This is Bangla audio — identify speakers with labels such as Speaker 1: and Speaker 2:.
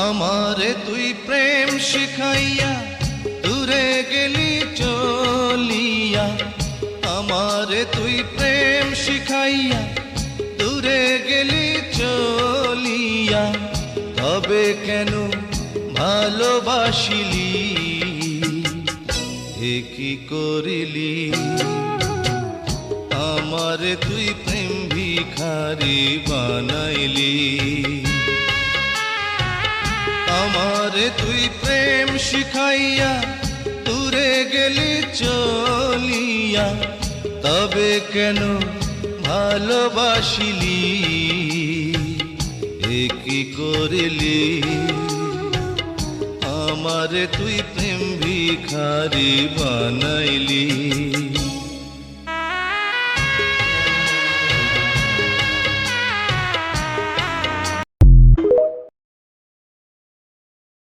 Speaker 1: আমারে তুই প্রেম শিখাইয়া দূরে গেলি চলিয়া, আমারে তুই প্রেম শিখাইয়া দূরে গেলি চলিয়া, তবে কেন ভালোবাসিলি, এ কি করিলি? আমারে তুই প্রেম ভিখারি বানাইলি, আমারে তুই প্রেম শিখাইয়া দূরে গেলি চলিয়া, তবে কেন ভালোবাসিলি, এ কি করিলি? আমারে তুই প্রেম ভিখারি বানাইলি।